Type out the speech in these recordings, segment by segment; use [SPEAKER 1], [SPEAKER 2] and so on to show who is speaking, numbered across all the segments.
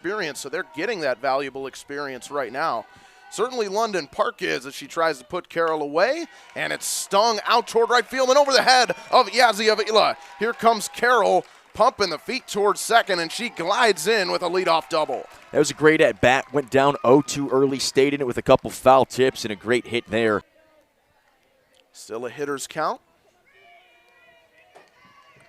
[SPEAKER 1] experience, so they're getting that valuable experience right now. Certainly London Park is, as she tries to put Carroll away, and it's stung out toward right field and over the head of Yazzie Avila. Here comes Carroll, pumping the feet towards second, and she glides in with a leadoff double.
[SPEAKER 2] That was a great at-bat. Went down 0-2 early, stayed in it with a couple foul tips and a great hit there.
[SPEAKER 1] Still a hitter's count.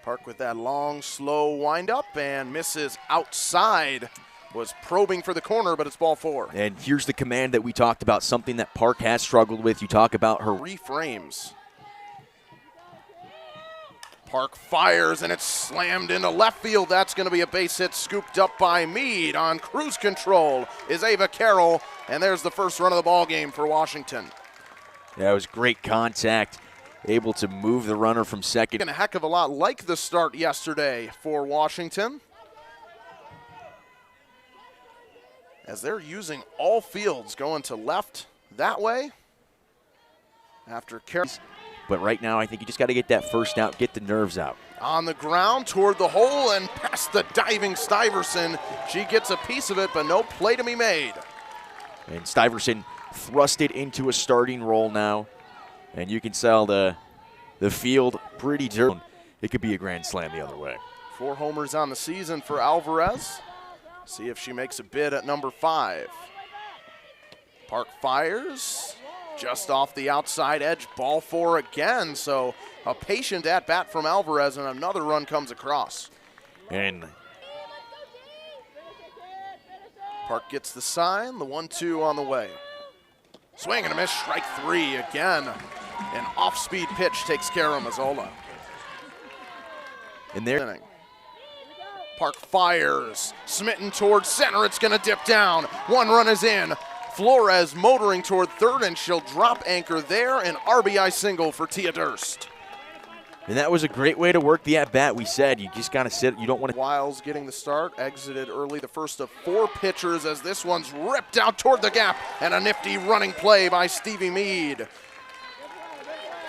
[SPEAKER 1] Park with that long, slow windup and misses outside. Was probing for the corner, but it's ball 4.
[SPEAKER 2] And here's the command that we talked about, something that Park has struggled with. You talk about her
[SPEAKER 1] reframes. Park fires, and it's slammed into left field. That's going to be a base hit scooped up by Meade. On cruise control is Ava Carroll, and there's the first run of the ball game for Washington.
[SPEAKER 2] Yeah, it was great contact, able to move the runner from second.
[SPEAKER 1] A heck of a lot like the start yesterday for Washington, as they're using all fields going to left that way after Carroll.
[SPEAKER 2] But right now, I think you just got to get that first out, get the nerves out.
[SPEAKER 1] On the ground toward the hole and past the diving Stuyvesant. She gets a piece of it, but no play to be made.
[SPEAKER 2] And Stuyvesant thrust it into a starting role now. And you can sell the field pretty dirty. It could be a grand slam the other way.
[SPEAKER 1] 4 homers on the season for Alvarez. See if she makes a bid at number 5. Park fires just off the outside edge, ball 4 again. So a patient at bat from Alvarez, and another run comes across.
[SPEAKER 2] And
[SPEAKER 1] Park gets the sign, the 1-2 on the way. Swing and a miss, strike 3 again. An off-speed pitch takes care of Mazzola.
[SPEAKER 2] in there.
[SPEAKER 1] Park fires, smitten towards center, it's gonna dip down. 1 run is in. Flores motoring toward third, and she'll drop anchor there. An RBI single for Tia Durst.
[SPEAKER 2] And that was a great way to work the at-bat. We said you just gotta sit, you don't want to.
[SPEAKER 1] Wiles getting the start, exited early, the first of 4 pitchers, as this one's ripped out toward the gap, and a nifty running play by Stevie Meade.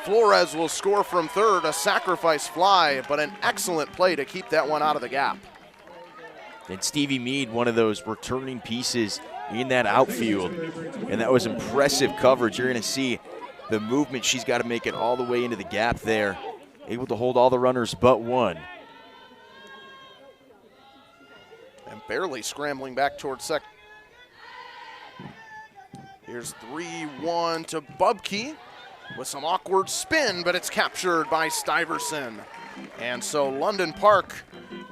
[SPEAKER 1] Flores will score from third, a sacrifice fly, but an excellent play to keep that one out of the gap.
[SPEAKER 2] And Stevie Meade, one of those returning pieces in that outfield, and that was impressive coverage. You're gonna see the movement. She's got to make it all the way into the gap there, able to hold all the runners but one.
[SPEAKER 1] And barely scrambling back towards second. Here's 3-1 to Bubke with some awkward spin, but it's captured by Stuyvesant. And so London Park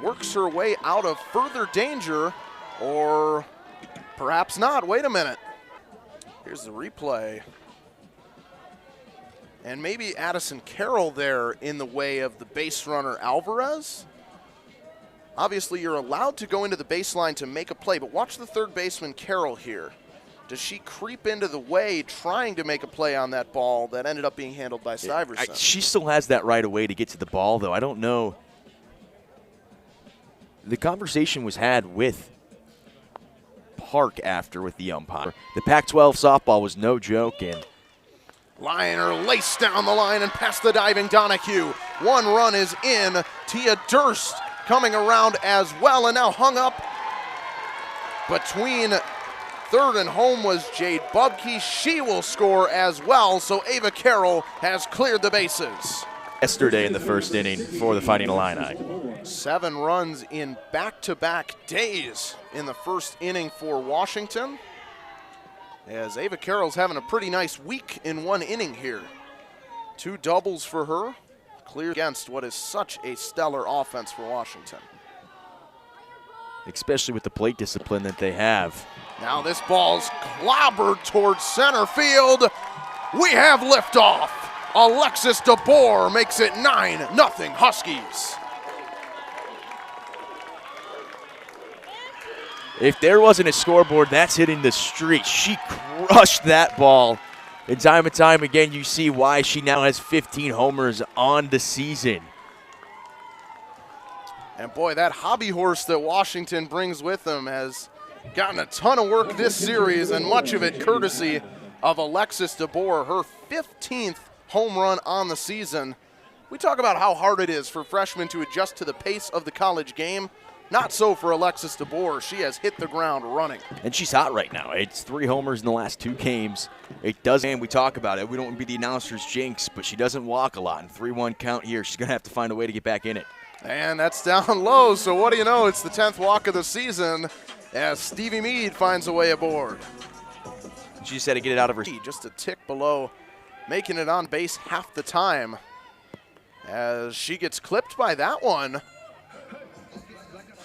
[SPEAKER 1] works her way out of further danger, or perhaps not. Wait a minute. Here's the replay. And maybe Addison Carroll there in the way of the base runner Alvarez. Obviously, you're allowed to go into the baseline to make a play, but watch the third baseman Carroll here. Does she creep into the way trying to make a play on that ball that ended up being handled by Stuyvesant?
[SPEAKER 2] She still has that right away to get to the ball, though. I don't know. The conversation was had with Park after with the umpire. The Pac-12 softball was no joke, and
[SPEAKER 1] Liner laced down the line and past the diving Donahue. 1 run is in. Tia Durst coming around as well, and now hung up between third and home was Jade Bubke. She will score as well, so Ava Carroll has cleared the bases.
[SPEAKER 2] Yesterday in the first inning for the Fighting Illini.
[SPEAKER 1] 7 runs in back-to-back days in the first inning for Washington, as Ava Carroll's having a pretty nice week in 1 inning here. 2 doubles for her, clear against what is such a stellar offense for Washington.
[SPEAKER 2] Especially with the plate discipline that they have.
[SPEAKER 1] Now this ball's clobbered towards center field. We have liftoff. Alexis DeBoer makes it 9-0 Huskies.
[SPEAKER 2] If there wasn't a scoreboard, that's hitting the street. She crushed that ball. And time again, you see why she now has 15 homers on the season.
[SPEAKER 1] And boy, that hobby horse that Washington brings with them has gotten a ton of work this series, and much of it courtesy of Alexis DeBoer, her 15th home run on the season. We talk about how hard it is for freshmen to adjust to the pace of the college game. Not so for Alexis DeBoer. She has hit the ground running.
[SPEAKER 2] And she's hot right now. It's 3 homers in the last 2 games. It does, and we talk about it. We don't want to be the announcer's jinx, but she doesn't walk a lot. And 3-1 count here. She's going to have to find a way to get back in it.
[SPEAKER 1] And that's down low, so what do you know? It's the 10th walk of the season as Stevie Mead finds a way aboard.
[SPEAKER 2] She just had to get it out of her.
[SPEAKER 1] Just a tick below, making it on base half the time as she gets clipped by that one.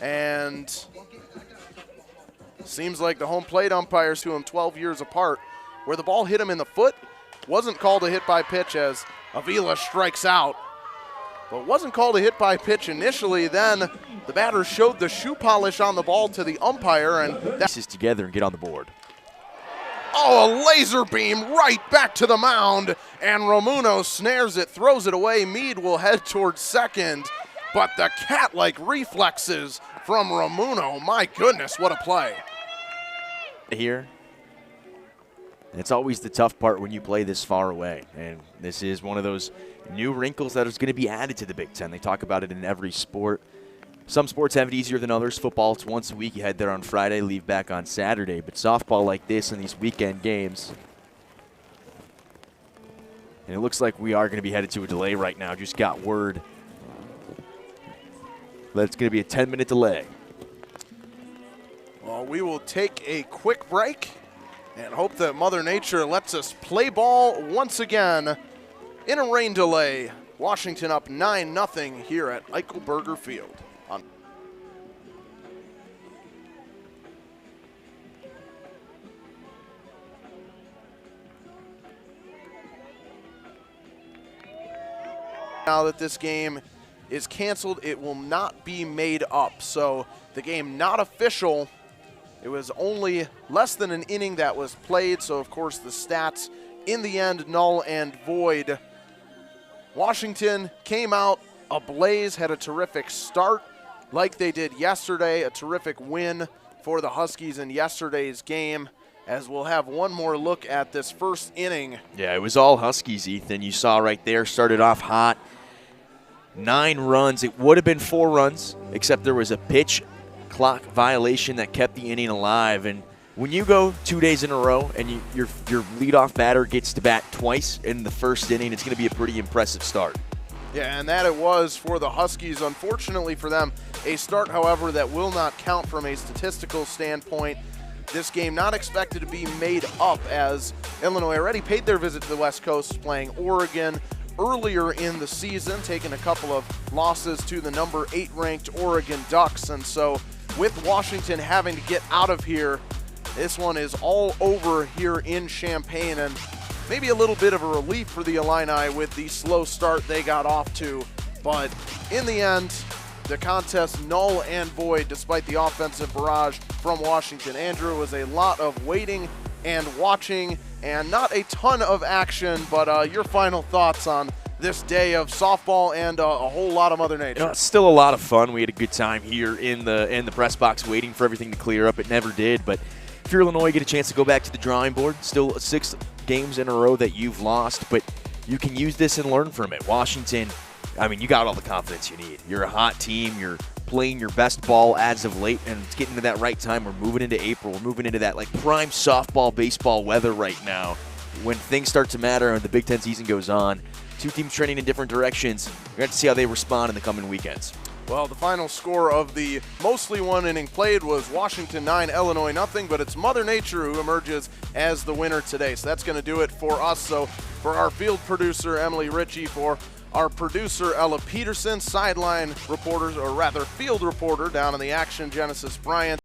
[SPEAKER 1] And seems like the home plate umpires, to him 12 years apart, where the ball hit him in the foot, wasn't called a hit by pitch as Avila strikes out. But wasn't called a hit by pitch initially. Then the batter showed the shoe polish on the ball to the umpire, and
[SPEAKER 2] that's together and get on the board.
[SPEAKER 1] Oh, a laser beam right back to the mound, and Romuno snares it, throws it away. Mead will head towards second, but the cat-like reflexes from Romuno, my goodness, what a play.
[SPEAKER 2] Here, it's always the tough part when you play this far away, and this is one of those new wrinkles that is going to be added to the Big Ten. They talk about it in every sport. Some sports have it easier than others. Football, it's once a week. You head there on Friday, leave back on Saturday. But softball like this in these weekend games, and it looks like we are going to be headed to a delay right now. Just got word that it's going to be a 10-minute delay.
[SPEAKER 1] Well, we will take a quick break and hope that Mother Nature lets us play ball once again in a rain delay. Washington up 9-0 here at Eichelberger Field. Now that this game is canceled, it will not be made up. So the game not official. It was only less than an inning that was played. So of course the stats in the end null and void. Washington came out ablaze, had a terrific start like they did yesterday. A terrific win for the Huskies in yesterday's game, as we'll have one more look at this first inning.
[SPEAKER 2] Yeah, it was all Huskies, Ethan. You saw right there, started off hot. 9 runs. It would have been 4 runs, except there was a pitch clock violation that kept the inning alive. And when you go 2 days in a row and your leadoff batter gets to bat twice in the first inning, it's going to be a pretty impressive start.
[SPEAKER 1] Yeah, and that it was for the Huskies. Unfortunately for them, a start, however, that will not count from a statistical standpoint. This game not expected to be made up, as Illinois already paid their visit to the West Coast, playing Oregon earlier in the season, taking a couple of losses to the number 8 ranked Oregon Ducks. And so with Washington having to get out of here, this one is all over here in Champaign, and maybe a little bit of a relief for the Illini with the slow start they got off to. But in the end, the contest null and void despite the offensive barrage from Washington. Andrew, was a lot of waiting and watching and not a ton of action, but your final thoughts on this day of softball and a whole lot of Mother Nature.
[SPEAKER 2] You know, it's still a lot of fun. We had a good time here in the press box waiting for everything to clear up. It never did, but if you're Illinois, you get a chance to go back to the drawing board. Still 6 games in a row that you've lost, but you can use this and learn from it. Washington, I mean, you got all the confidence you need. You're a hot team. You're playing your best ball as of late, and it's getting to that right time. We're moving into April. We're moving into that like prime softball, baseball weather right now when things start to matter and the Big Ten season goes on. 2 teams trending in different directions. We're going to see how they respond in the coming weekends.
[SPEAKER 1] Well, the final score of the mostly one inning played was Washington 9, Illinois nothing, but it's Mother Nature who emerges as the winner today. So that's going to do it for us. So for our field producer, Emily Ritchie, for our producer, Ella Peterson, sideline reporters, or rather field reporter down in the Action, Genesis Bryant.